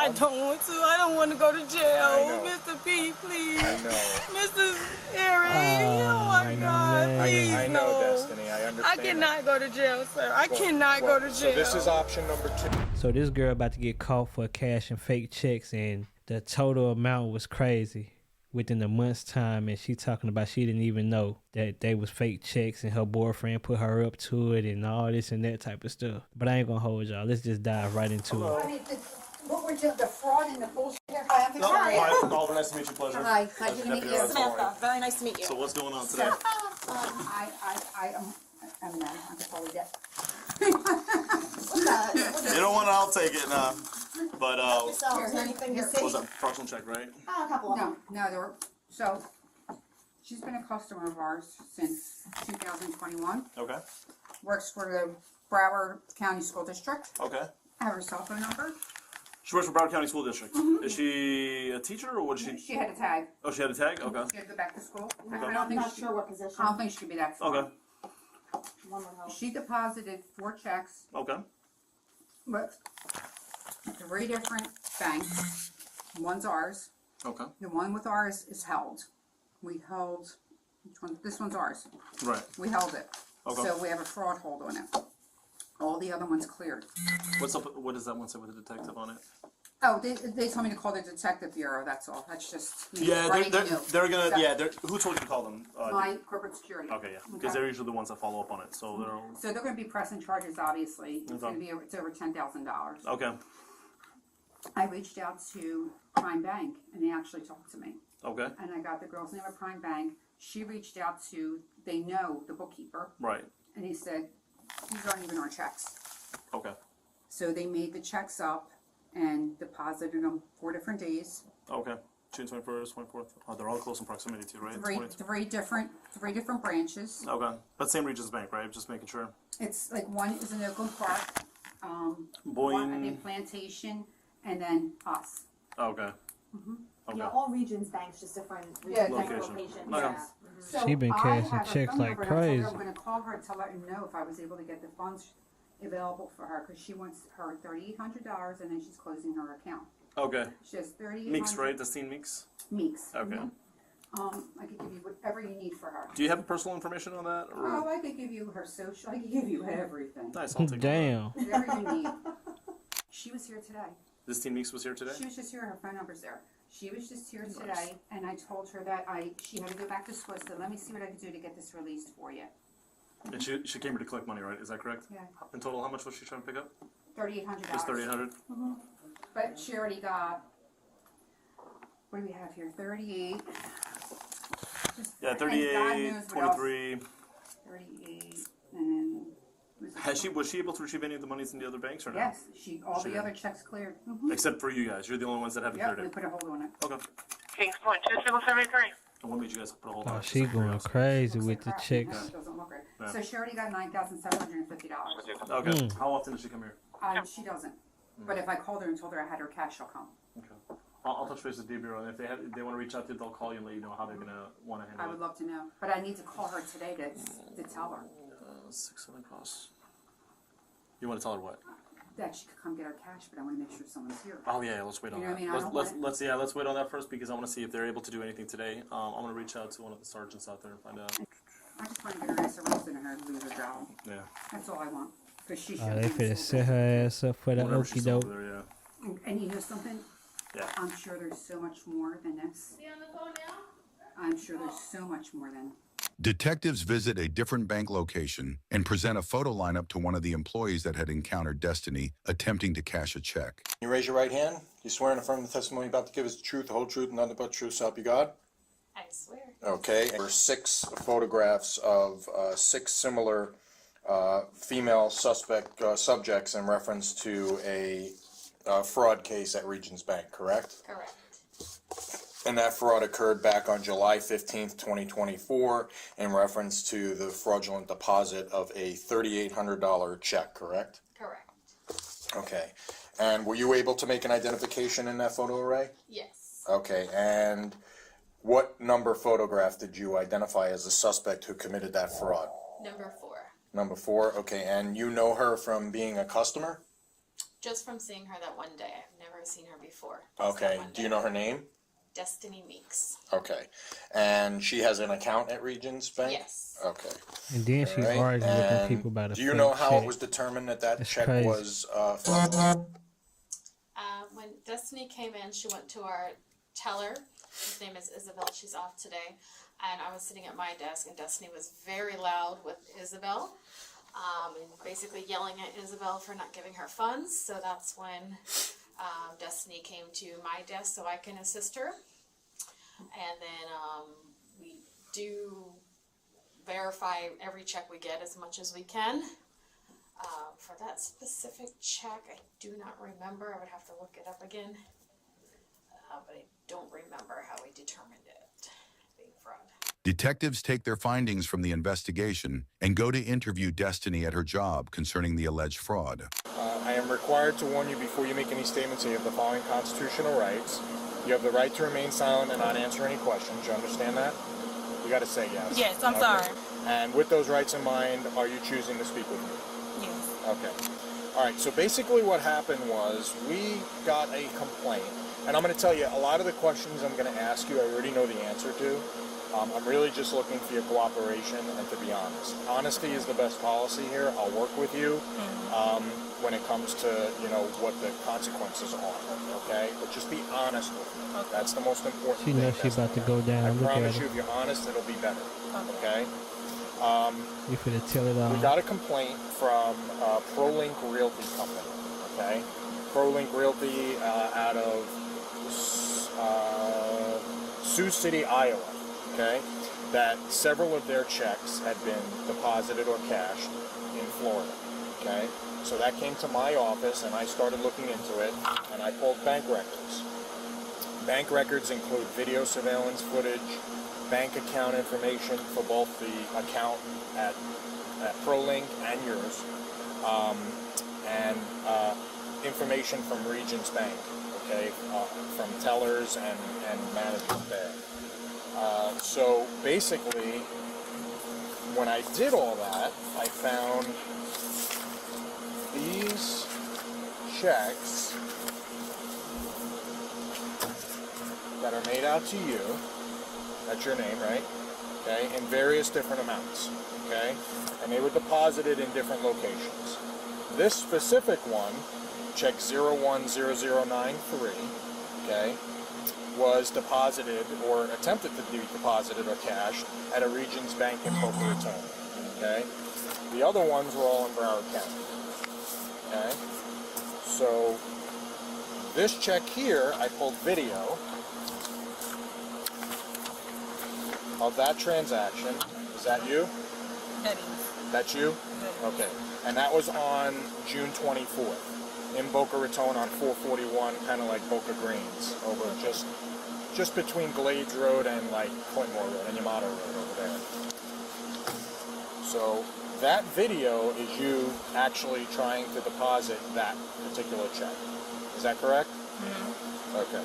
I don't want to. I don't want to go to jail. Mr. P, please. I know. Mr. Harry. Oh my God. Please, I know, no. Destiny. I understand. I cannot go to jail, sir. I cannot go to jail. So this is option number 2. So this girl about to get caught for cashing fake checks, and the total amount was crazy within a month's time, and she talking about she didn't even know that they was fake checks and her boyfriend put her up to it and all this and that type of stuff. But I ain't gonna hold y'all. Let's just dive right into it. I mean, what we're doing, the fraud and the bullshit. Hi, I'm Victoria. Hi, Oliver, nice to meet you. Pleasure. Hi, nice to meet you. Samantha, very nice to meet you. So what's going on today? I'm totally dead. You don't want to, I'll take it now. But, Is there anything to say? what was that, fraudulent check, right? A couple of them. No, there were, so, she's been a customer of ours since 2021. Okay, Works for the Broward County School District. okay. I have her cell phone number. She works for Broward County School District. Is she a teacher or what is she? She had a tag. Oh, she had a tag? Okay. She had to go back to school. Okay. I'm not sure what position. I don't think she could be that smart. Okay, One would help. She deposited 4 checks okay. with 3 different banks. One's ours. Okay. The one with ours is held. We held, which one? This one's ours. Right. We held it. Okay. So we have a fraud hold on it. All the other ones cleared. What's up, what does that one say with the detective on it? Oh, they told me to call the detective bureau, that's all. That's just me Yeah, writing they're you. gonna, So, yeah, who told you to call them? My corporate security. Okay, yeah, because they're usually the ones that follow up on it, so they're, So they're gonna be pressing charges, obviously. It's Okay. gonna be, it's over $10,000. okay, I reached out to Prime Bank, and they actually talked to me. okay, And I got the girl's name at Prime Bank. She reached out to, they know the bookkeeper, right, and he said, these aren't even our checks. okay, So they made the checks up and deposited them 4 different days. okay. June 21st, 24th, oh, they're all close in proximity to, right? 3 different branches. Okay, but same Regions Bank, right? Just making sure. It's like one is in Oakland Park, one I Boyne, think Plantation, and then us. okay. Okay. Yeah, all regions banks, just different Yeah, locations. location. Yeah. Okay. So She been I cashing have her checks phone like number, and I told her crazy. I'm gonna call her and tell her and know if I was able to get the funds available for her, because she wants her $3,800 and then she's closing her account. Okay. She has $3,800. Meeks, right? Destinee Meeks? Meeks. Okay. I could give you whatever you need for her. Do you have personal information on that? Or? Oh, I could give you her social. I could give you everything. Nice, I'll take it. Damn. Whatever you need. She was here today. Destinee Meeks was here today? She was just here. Her phone number's there. She was just here today, and I told her that she had to go back to school. So let me see what I could do to get this released for you. And she came here to collect money, right? Is that correct? Yeah. In total, how much was she trying to pick up? $3,800. Just 3,800. But she already got. What do we have here? 38. Yeah, And God 38, knows what else. 23. 38, and Was she able to retrieve any of the monies in the other banks or no? yes, all She the did. other checks cleared. Except for you guys. You're the only ones that haven't Yep, cleared we it. put a hold on it. Okay. Kings Point, 2773. And what made you guys put a hold on Oh, it? she Just out of going curiosity. crazy Looks with like the crap. checks. No, it doesn't look right. Yeah. So she already got $9,750. Okay. Mm. How often does she come here? She doesn't. But if I called her and told her I had her cash, she'll come. Okay. I'll touch base with D Bureau, and if they want to reach out to you, they'll call you and let you know how they're gonna want to I handle would it. love to know. But I need to call her today to tell her 6 Southern Cross. You want to tell her what? that she could come get her cash, but I want to make sure someone's here. Oh yeah, let's wait on You know that. what I mean? I don't want Let's wait on that first because I want to see if they're able to do anything today. I'm gonna reach out to one of the sergeants out there and find out. I just want to get her ass arrested and her to lose her job. Yeah. That's all I want. Because she Oh, should they be finna in set her ass up for the Whenever okie she's over doke. there, yeah. And you know something? Yeah. I'm sure there's so much more than this. I'm sure there's so much more than. Detectives visit a different bank location and present a photo lineup to one of the employees that had encountered Destinee attempting to cash a check. You raise your right hand. You swear and affirm the testimony you're about to give is the truth, the whole truth, and nothing but the truth, so help you God? I swear. Okay. There were 6 photographs of 6 similar female suspect subjects in reference to a fraud case at Regions Bank, correct? Correct. And that fraud occurred back on July 15th, 2024, in reference to the fraudulent deposit of a $3,800 check, correct? Correct. Okay. And were you able to make an identification in that photo array? Yes. Okay, and what number photograph did you identify as the suspect who committed that fraud? Number 4. Number 4, okay, and you know her from being a customer? Just from seeing her that one day. I've never seen her before. Just that Okay. one Do you day. know her name? Destinee Meeks. Okay. And she has an account at Regions Bank? Yes. Okay. And then she All right. argued with them And people about a do you fake know how check. it was determined that that That's check crazy. was fraudulent? When Destinee came in, she went to our teller. His name is Isabel. She's off today. And I was sitting at my desk, and Destinee was very loud with Isabel. And basically yelling at Isabel for not giving her funds. So that's when Destinee came to my desk so I can assist her. And then we do verify every check we get as much as we can. For that specific check, I do not remember. I would have to look it up again. But I don't remember how we determined it being fraud. Detectives take their findings from the investigation and go to interview Destinee at her job concerning the alleged fraud. I am required to warn you before you make any statements that you have the following constitutional rights. You have the right to remain silent and not answer any questions. You understand that? You got to say yes. Yes, I'm sorry. And with those rights in mind, are you choosing to speak with me? Yes. Okay. All right, so basically what happened was we got a complaint. And I'm going to tell you, a lot of the questions I'm going to ask you, I already know the answer to. I'm really just looking for your cooperation and to be honest. Honesty is the best policy here. I'll work with you when it comes to, you know, what the consequences are, okay? But just be honest with me. Okay. That's the most important She thing. knows she's about to go down. I Look at promise her. you, if you're honest, it'll be better, okay? You finna tell it all. We got a complaint from ProLink Realty Company, okay? ProLink Realty out of Sioux City, Iowa, okay? That several of their checks had been deposited or cashed in Florida, okay? So that came to my office and I started looking into it and I pulled bank records. Bank records include video surveillance footage, bank account information for both the account at ProLink and yours, and information from Regions Bank, okay, from tellers and management there. So basically, when I did all that, I found these checks that are made out to you. That's your name, right? Okay, in various different amounts, okay? And they were deposited in different locations. This specific one, check 010093, okay, was deposited or attempted to be deposited or cashed at a Regions Bank in Boca Raton, okay? The other ones were all in Broward County, okay? So this check here, I pulled video of that transaction. Is that you? That is. That's you? Okay. And that was on June 24th in Boca Raton on 441, kind of like Boca Greens, over just between Glades Road and like Clinmore Road and Yamato Road over there. So that video is you actually trying to deposit that particular check. Is that correct? Mm-hmm. Okay.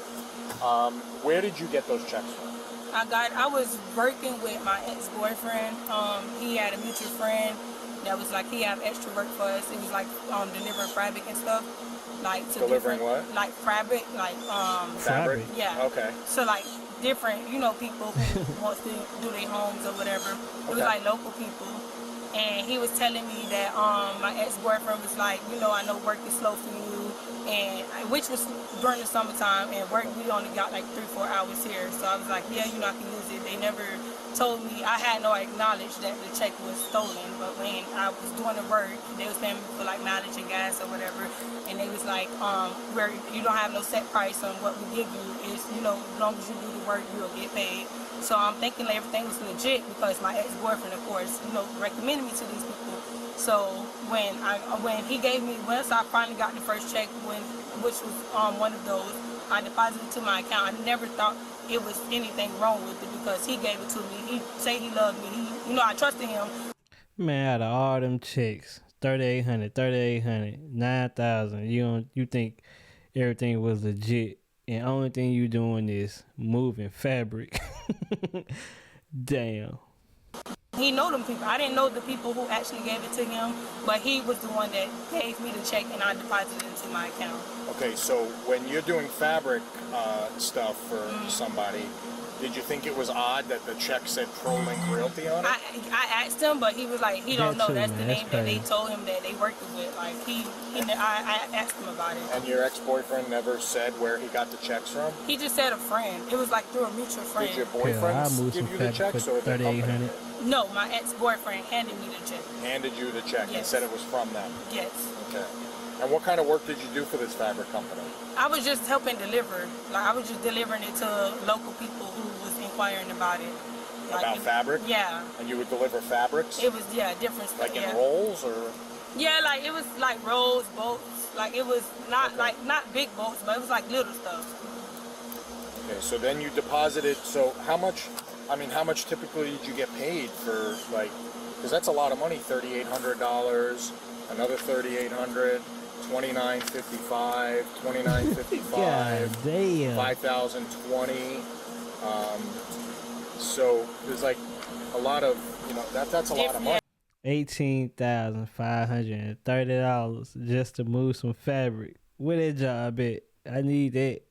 Where did you get those checks from? I was working with my ex-boyfriend. He had a mutual friend that was like, he had extra work for us. It was like delivering fabric and stuff. Like to Delivering different- what? Like fabric, like Fabric? yeah. Okay. So like different, you know, people who wants to do their homes or whatever. It was Okay. like local people. And he was telling me that my ex-boyfriend was like, you know, I know work is slow for you, and which was during the summertime, and work we only got like 3-4 hours here. So I was like, yeah, you know, I can use it. They never told me, I had no acknowledge that the check was stolen, but when I was doing the work, they was paying me for like mileage and gas or whatever, and they was like, where you don't have no set price on what we give you, is, you know, as long as you do the work, you'll get paid. So I'm thinking that everything was legit because my ex-boyfriend, of course, you know, recommended me to these people. So when he gave me, once I finally got the first check, which was one of those, I deposited it to my account. I never thought it was anything wrong with it because he gave it to me. He said he loved me. You know, I trusted him. Man, out of all them checks, 3,800, 9,000. You think everything was legit, and only thing you doing is moving fabric. Damn. he know them people. I didn't know the people who actually gave it to him, but he was the one that gave me the check and I deposited it into my account. Okay, so when you're doing fabric stuff for somebody, did you think it was odd that the check said ProLink Realty on it? I asked him, but he was like, he don't That know. too, That's man. the That's name that they crazy. told him that they worked with. Like I asked him about it. And your ex-boyfriend never said where he got the checks from? He just said a friend. It was like through a mutual friend. Did your Hell, I boyfriend moved give some you the fabric checks for or the company 3,800. did? No, my ex-boyfriend handed me the check. Handed you the check and Yes. said it was from them? Yes. Okay. And what kind of work did you do for this fabric company? I was just helping deliver. Like I was just delivering it to local people who was inquiring about it. About fabric? Yeah. And you would deliver fabrics? It was different stuff. Like in rolls or? Yeah, like it was like rolls, bolts. Like it was not not big bolts, but it was like little stuff. Okay, so then you deposited, so how much typically did you get paid for, like, because that's a lot of money, $3,800, another $3,800, $2,955, $2,955, God damn. $5,020. So there's like a lot of, that's a lot of money. $18,530 just to move some fabric. Where that job at? I need that.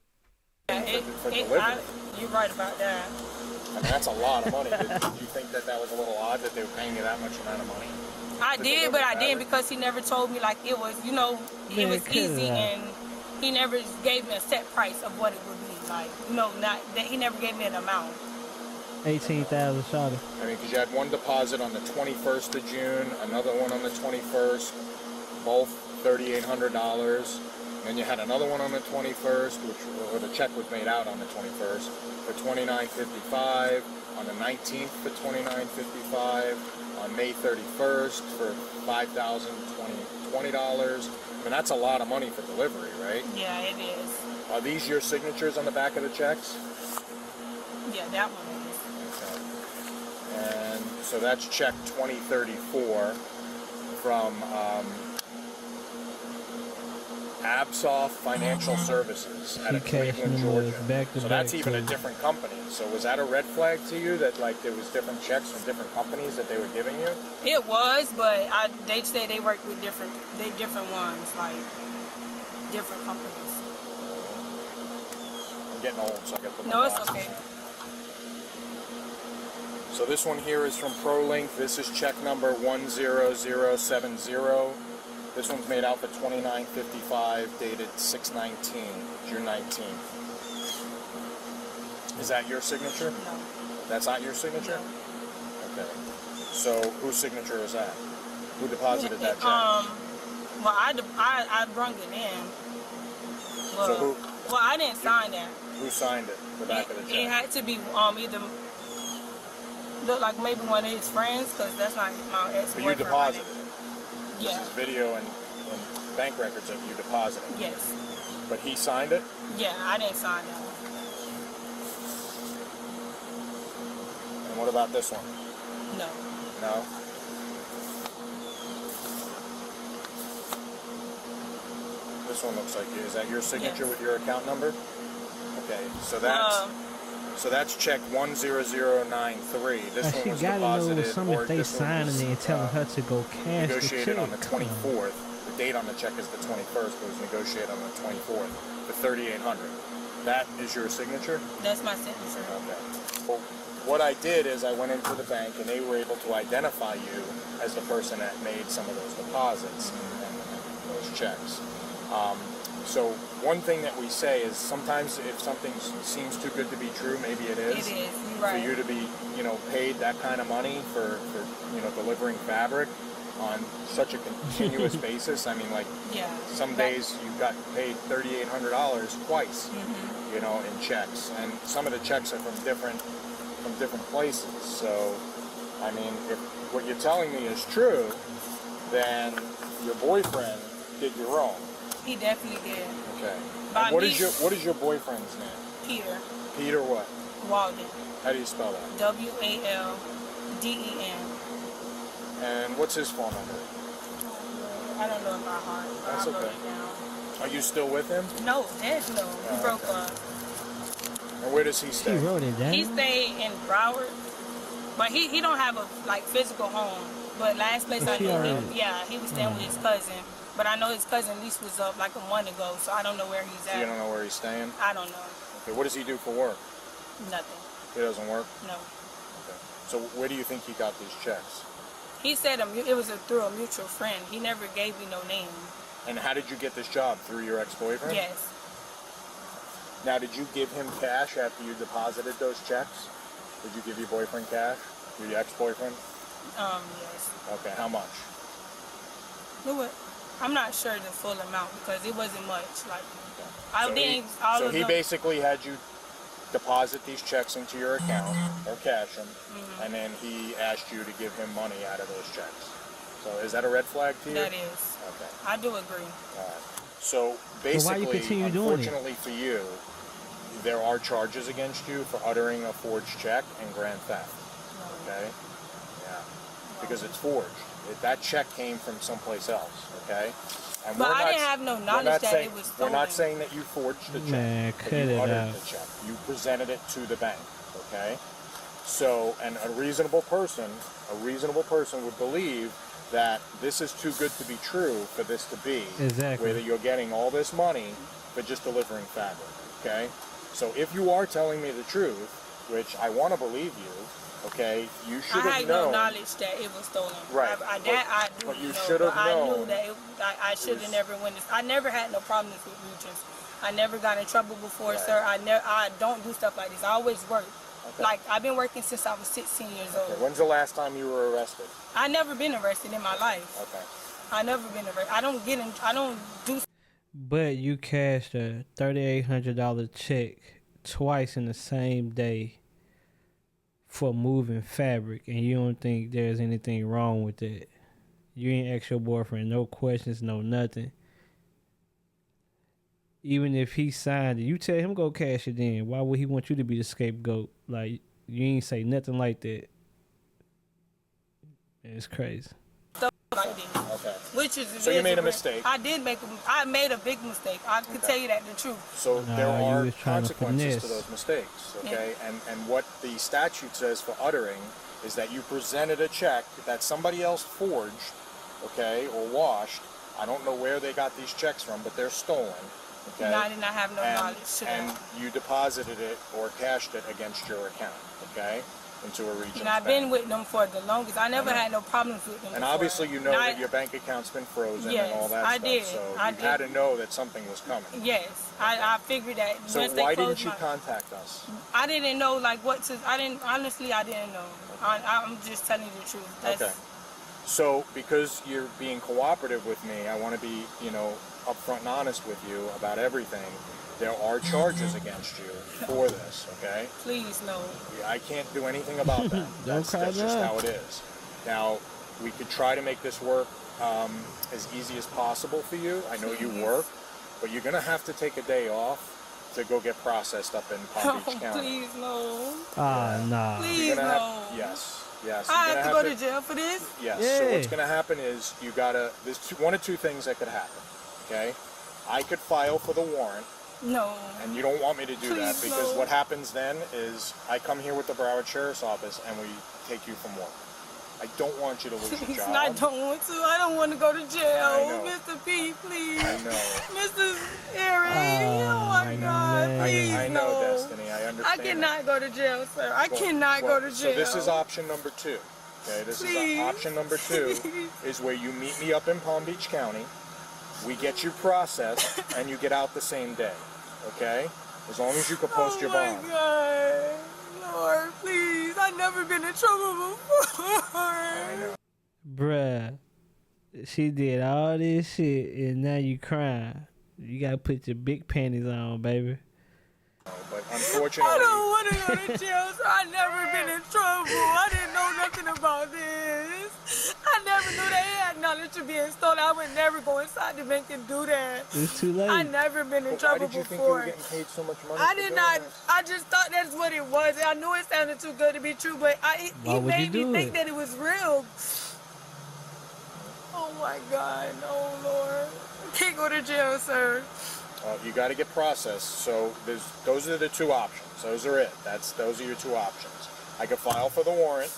You're right about that. I mean, that's a lot of money. Did you think that was a little odd that they were paying you that much amount of money? I did, but I didn't because he never told me like it was, it was easy, and he never gave me a set price of what it would be. Like, not that he never gave me an amount. 18,000 shawty. I mean, because you had one deposit on the 21st of June, another one on the 21st, both $3,800. Then you had another one on the 21st, where the check was made out on the 21st for $2,955. On the 19th for $2,955. On May 31st for $5,020. I mean, that's a lot of money for delivery, right? Yeah, it is. Are these your signatures on the back of the checks? Yeah, that one is. And so that's check 2034 from Absoff Financial Services out of Cleveland, Georgia. So that's even a different company. So was that a red flag to you that like there was different checks from different companies that they were giving you? It was, but they say they work with different ones, like different companies. I'm getting old, so I got to put my No, it's glasses okay. on. So this one here is from ProLink. This is check number 10070. This one's made out for $2,955, dated 6/19, June 19th. Is that your signature? No. That's not your signature? No. Okay. So whose signature is that? Who deposited that check? Well, I brung it in. Well, So who? Well, I didn't sign that. Who signed it? The back of the check. It had to be either look like maybe one of his friends, because that's not my ex-boyfriend. But you deposited it. Yeah. This is video and bank records of you depositing. Yes. But he signed it? Yeah, I didn't sign that. And what about this one? No. No? This one looks like it. Is that your signature Yes. with your account number? Okay, so that's check 10093. This one She was gotta know deposited, something or if they this one signing was, it and telling her to go cash the negotiated check. on the 24th. The date on the check is the 21st, but it was negotiated on the 24th for $3,800. That is your signature? That's my signature. Okay. Well, what I did is I went into the bank and they were able to identify you as the person that made some of those deposits and those checks. So one thing that we say is sometimes if something seems too good to be true, maybe it is. It is. You're right. For you to be, paid that kind of money for delivering fabric on such a continuous basis. I mean, like, Yeah. some days you got paid $3,800 twice, Mm-hmm. in checks, and some of the checks are from different places. So, I mean, if what you're telling me is true, then your boyfriend did you wrong. He definitely did. Okay. By And what me- is your boyfriend's name? Peter Peter what? Walden. How do you spell that? WALDEN. And what's his phone number? I don't know in my heart. But That's I wrote okay. it down. Are you still with him? No, heck no. We Oh, broke okay. up. And where does he She stay? wrote it down. He stayed in Broward. But he don't have a like physical home. But last place I He knew already- him, yeah, he was staying with his cousin. But I know his cousin lease was up like a month ago, so I don't know where he's So you at. don't know where he's staying? I don't know. Okay, what does he do for work? Nothing. He doesn't work? No. Okay. So where do you think he got these checks? He said it was through a mutual friend. He never gave me no name. And how did you get this job? Through your ex-boyfriend? Yes. Now, did you give him cash after you deposited those checks? Did you give your boyfriend cash? Your ex-boyfriend? Yes. Okay, how much? You know what? I'm not sure the full amount because it wasn't much. Like I So didn't. so he basically had you deposit these checks into your account or cash them, and then he asked you to give him money out of those checks. So is that a red flag to you? That is. Okay. I do agree. All right. So why you basically, continue doing it? unfortunately for you, there are charges against you for uttering a forged check and grand theft. Okay? Yeah. Because it's forged. That check came from someplace else. Okay? And But we're I not- didn't have no we're knowledge not that saying- it was We're not stolen. saying that you forged the check. Man, but cut you it uttered out. the check. You presented it to the bank. Okay? So, and a reasonable person would believe that this is too good to be true for this to be. Exactly. Whether you're getting all this money for just delivering fabric. Okay? So if you are telling me the truth, which I want to believe you, okay, you should I have had known. no knowledge that it was stolen. Right. I do but you know, should have but I known knew that I should have never went. I never had no problems with regions. I never got in trouble before, Right. sir. I don't do stuff like this. I always work. Okay. Like I've been working since I was 16 years old. Okay, when's the last time you were arrested? I never been arrested in my life. Okay. I never been arrested. I don't do. But you cashed a $3,800 check twice in the same day for moving fabric, and you don't think there's anything wrong with that. You ain't ask your boyfriend no questions, no nothing. Even if he signed it, you tell him go cash it in. Why would he want you to be the scapegoat? Like, you ain't say nothing like that. It's crazy. Stuff like this. Okay. Which is So you made a mistake. I made a big mistake. I can tell you that the truth. So Nah, there you are was trying to consequences to finesse. those mistakes, okay? And what the statute says for uttering is that you presented a check that somebody else forged, okay, or washed. I don't know where they got these checks from, but they're stolen, okay? And I did not have no knowledge to and that. you deposited it or cashed it against your account, okay, into a regional And I've been with them for the longest. I never had no problems with them. And before. obviously you know And that your bank account's been frozen Yes, and all that I stuff, did. so I you had did. to know that something was coming. Yes, I figured that. So once they why closed didn't you my- contact us? I didn't know like what to. I didn't honestly. I didn't know. I'm just telling you the truth. That's, Okay. So, because you're being cooperative with me, I want to be, upfront and honest with you about everything. There are charges against you for this, okay? Please no. I can't do anything about that. That's cry just now. how it is. Now, we could try to make this work as easy as possible for you. I know you Please. work, but you're going to have to take a day off to go get processed up in Palm Beach Oh, County. please no. Nah. Please You're gonna no. Yes. You're I gonna have to go to jail for this. Yes. Yeah. So what's going to happen is there's one or two things that could happen. Okay. I could file for the warrant, No. and you don't want me to do that Please, because no. what happens then is I come here with the Broward Sheriff's Office and we take you from work. I don't want you to lose your Please, job. I don't want to. I don't want to go to jail. I know. Mr. P, please. I know. Mr. Eric. Oh my God. man. Please, I know, no. Destiny. I understand. I cannot go to jail, sir. I cannot go to jail. So this is option number 2. Okay, this Please. is option number 2 is where you meet me up in Palm Beach County. We get you processed and you get out the same day. Okay? As long as you can post your bond. Oh my God. Lord, please. I've never been in trouble before. I know. Bruh, she did all this shit and now you crying. You gotta put your big panties on, baby. But I unfortunately, don't want to go to jail, so I've never been in trouble. I didn't know nothing about this. I never knew they had knowledge of being stolen. I would never go inside the bank and do that. It's too late. I never been in why trouble did you think you were before. getting paid so much money? I for did doing not. this? I just thought that's what it was. I knew it sounded too good to be true, but Why he would made you me do think it? that it was real. Oh my God, no, Lord. I can't go to jail, sir. You got to get processed. So those are the 2 options. Those are it. Those are your 2 options. I could file for the warrant,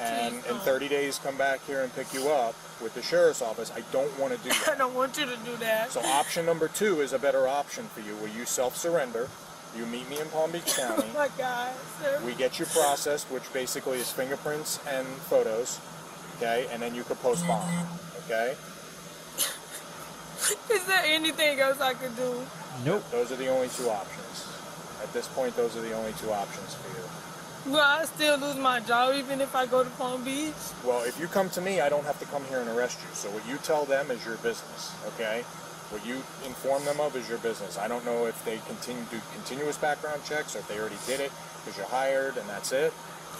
and Please in don't. 30 days come back here and pick you up with the sheriff's office. I don't want to do I that. don't want you to do that. So option number 2 is a better option for you, where you self-surrender. You meet me in Palm Beach County. Oh my God, sir. We get you processed, which basically is fingerprints and photos, okay? And then you could post bond, okay? Is there anything else I could do? Nope. Those are the only 2 options. At this point, those are the only 2 options for you. Will I still lose my job even if I go to Palm Beach? Well, if you come to me, I don't have to come here and arrest you. So what you tell them is your business, okay? What you inform them of is your business. I don't know if they do continuous background checks or if they already did it because you're hired and that's it.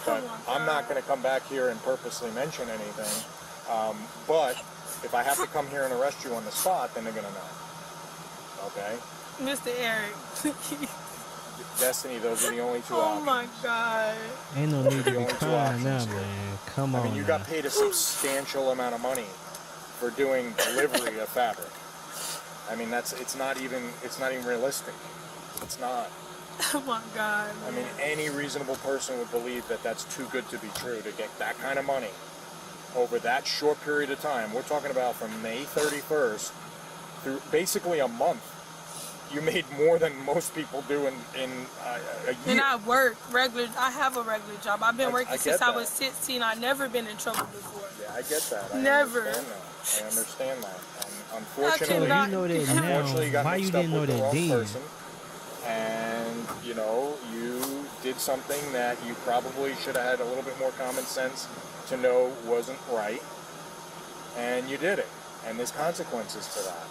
But I'm not going to come back here and purposely mention anything. But if I have to come here and arrest you on the spot, then they're going to know. Okay? Mr. Eric, please. Destiny, those are the only 2 Oh options. my God. Ain't no need to be only 2 crying now, options. man. Come I on. mean, you now. got paid a substantial amount of money for doing delivery of fabric. I mean, it's not even realistic. It's not. Oh my God. I mean, any reasonable person would believe that that's too good to be true to get that kind of money over that short period of time. We're talking about from May 31st through basically a month. You made more than most people do in a year. And I work regular. I have a regular job. I've been working I since get I that. was 16. I've never been in trouble before. Yeah, I get that. I Never. understand that. And unfortunately, cannot- You know that unfortunately, you now. got Why you mixed up didn't know with the that wrong then? person. And, you did something that you probably should have had a little bit more common sense to know wasn't right. And you did it. And there's consequences to that.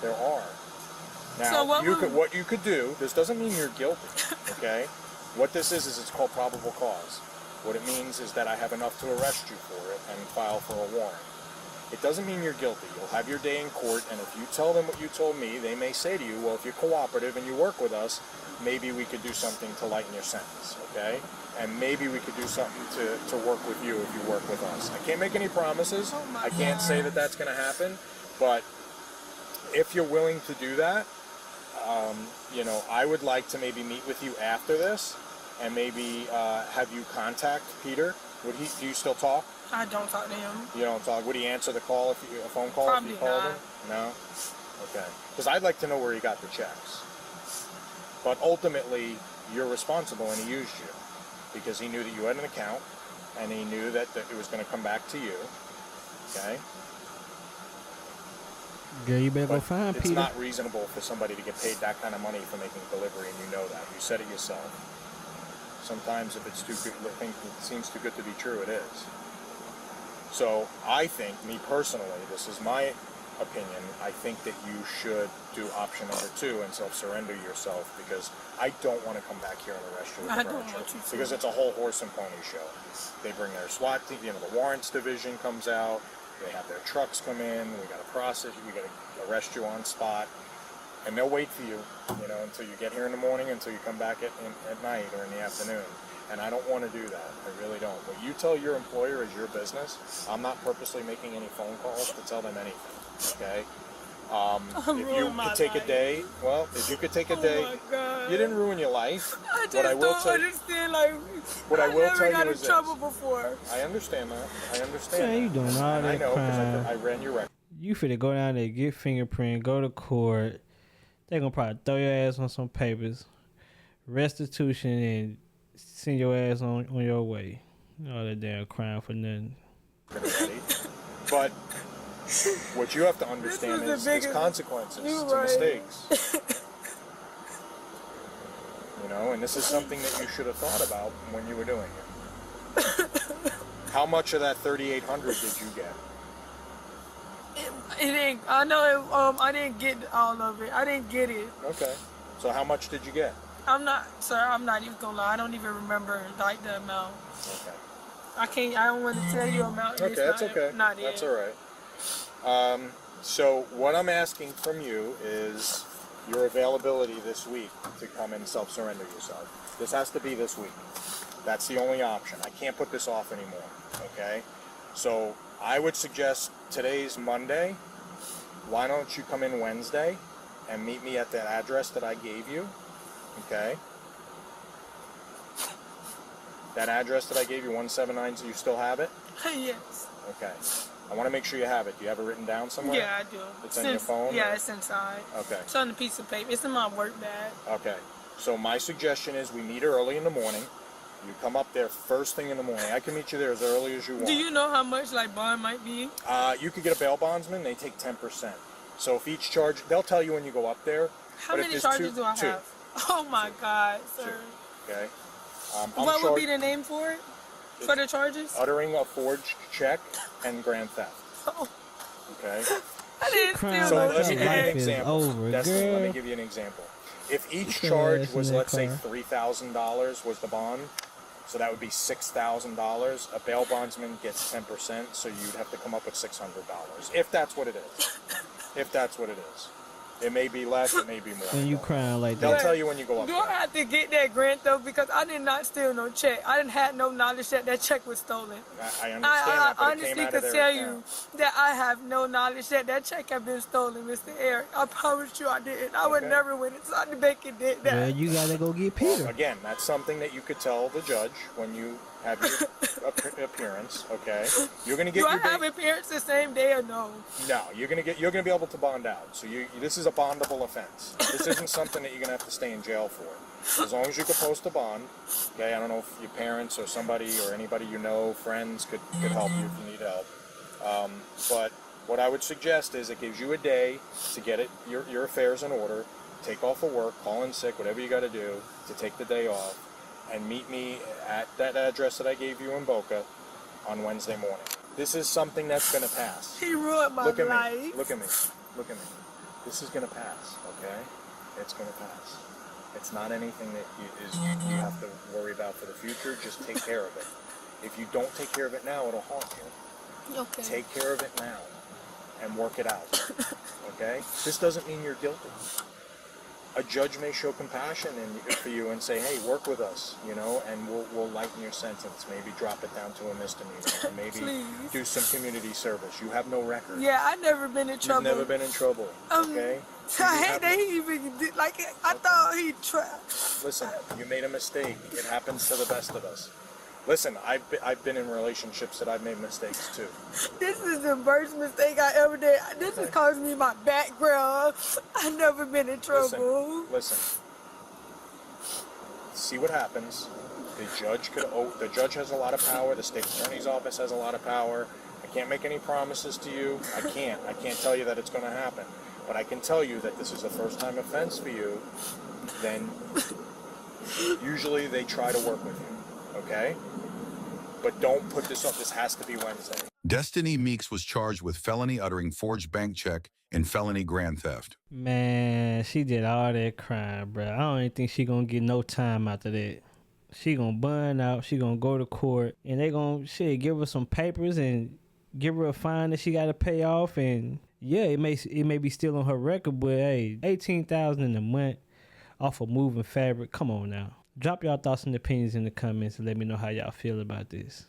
There are. Now, So what what you could do, this doesn't mean you're guilty, okay? What this is it's called probable cause. What it means is that I have enough to arrest you for it and file for a warrant. It doesn't mean you're guilty. You'll have your day in court, and if you tell them what you told me, they may say to you, well, if you're cooperative and you work with us, maybe we could do something to lighten your sentence, okay? And maybe we could do something to work with you if you work with us. I can't make any promises. Oh my I can't say that that's going to happen, but if you're willing to do that, I would like to maybe meet with you after this and maybe have you contact Peter. Do you still talk? I don't talk to him. You don't talk. Would he answer the call, a phone call Probably if you called not. him? No? Okay. Because I'd like to know where he got the checks. But ultimately, you're responsible and he used you because he knew that you had an account and he knew that it was going to come back to you. Okay? Girl, you better go But find it's Peter. not reasonable for somebody to get paid that kind of money for making a delivery, and you know that. You said it yourself. Sometimes if it's too good, it seems too good to be true, it is. So I think, me personally, this is my opinion, I think that you should do option number 2 and self-surrender yourself, because I don't want to come back here and arrest you with I the don't charge, want you to. because it's a whole horse and pony show. They bring their SWAT team, the warrants division comes out, they have their trucks come in, we got to process you, we got to arrest you on spot, and they'll wait for you, until you get here in the morning, until you come back at night or in the afternoon. And I don't want to do that. I really don't. What you tell your employer is your business. I'm not purposely making any phone calls to tell them anything. Okay? If you could take a day, if you could take a day, Oh my God. you didn't ruin your life. I just What I will don't tell understand. what I will never tell got you in is trouble this. before. I understand that. I understand. Man, you that. doing all And I that know because crime. I ran your record. You finna go down there, get fingerprint, go to court. They gonna probably throw your ass on some papers, restitution, and send your ass on your way. All that damn crime for nothing. But what you have to understand This is the is biggest- consequences You're to right. mistakes. And this is something that you should have thought about when you were doing it. How much of that $3,800 did you get? It ain't. I know. I didn't get all of it. I didn't get it. Okay. So how much did you get? I'm not, sir. I'm not even gonna lie. I don't even remember the amount. Okay. I can't. I don't want to tell you amount. Okay, that's okay. Not That's it. all right. So what I'm asking from you is your availability this week to come and self-surrender yourself. This has to be this week. That's the only option. I can't put this off anymore. Okay? So I would suggest today's Monday. Why don't you come in Wednesday and meet me at that address that I gave you? Okay? That address that I gave you, 179, you still have it? Yes. Okay. I want to make sure you have it. Do you have it written down somewhere? Yeah, I do. It's in your phone? Yeah, or? it's inside. Okay. It's on a piece of paper. It's in my work bag. Okay. So my suggestion is we meet early in the morning. You come up there first thing in the morning. I can meet you there as early as you want. Do you know how much like bond might be? You could get a bail bondsman. They take 10%. So if each charge, they'll tell you when you go up there. How many charges do I have? Oh my God, sir. Okay. What would be the name for it? For the charges? Uttering a forged check and grand theft. Oh. Okay. I didn't steal So no let me give you an check. example. Over, Destiny, let me girl. give you an example. If each Your charge ass was, in that let's say, car. $3,000 was the bond, so that would be $6,000. A bail bondsman gets 10%, so you'd have to come up with $600, if that's what it is. If that's what it is. It may be less, it may be more. And you crying like They'll that. tell you when you go up Do there. I have to get that grant though? Because I did not steal no check. I didn't have no knowledge that that check was stolen. I understand I that, but it honestly came out could of their tell account. you that I have no knowledge that that check had been stolen, Mr. Eric. I promise you I didn't. I would Okay. never went inside the bank and did that. Well, you gotta go get Peter. Again, that's something that you could tell the judge when you have your appearance. Okay, you're gonna get Do I your have appearance the same day or no? No, you're gonna be able to bond out. So this is a bondable offense. This isn't something that you're gonna have to stay in jail for. As long as you can post a bond. Okay, I don't know if your parents or somebody or anybody you know, friends could help you if you need help. But what I would suggest is it gives you a day to get your affairs in order, take off of work, call in sick, whatever you got to do to take the day off, and meet me at that address that I gave you in Boca on Wednesday morning. This is something that's going to pass. He ruined my Look at life. me. Look at me. Look at me. This is going to pass, okay? It's going to pass. It's not anything that you have to worry about for the future. Just take care of it. If you don't take care of it now, it'll haunt you. Okay. Take care of it now and work it out, okay? This doesn't mean you're guilty. A judge may show compassion for you and say, hey, work with us, and we'll lighten your sentence. Maybe drop it down to a misdemeanor, or maybe Please. do some community service. You have no record. Yeah, I never been in trouble. You've never been in trouble, okay? I hate that he even did, like, I thought he tried. Listen, you made a mistake. It happens to the best of us. Listen, I've been in relationships that I've made mistakes too. This is the worst mistake I ever did. This has caused me my background. I've never been in trouble. Listen. See what happens. The judge has a lot of power. The state attorney's office has a lot of power. I can't make any promises to you. I can't tell you that it's going to happen. But I can tell you that this is a first-time offense for you. Then usually they try to work with you. Okay? But don't put this up. This has to be Wednesday. Destinee Meeks was charged with felony uttering forged bank check and felony grand theft. Man, she did all that crime, bro. I don't even think she gonna get no time after that. She gonna bun out. She gonna go to court, and they gonna give her some papers and give her a fine that she got to pay off. And yeah, it may be still on her record, but hey, $18,000 in a month off of moving fabric. Come on now. Drop y'all thoughts and opinions in the comments and let me know how y'all feel about this.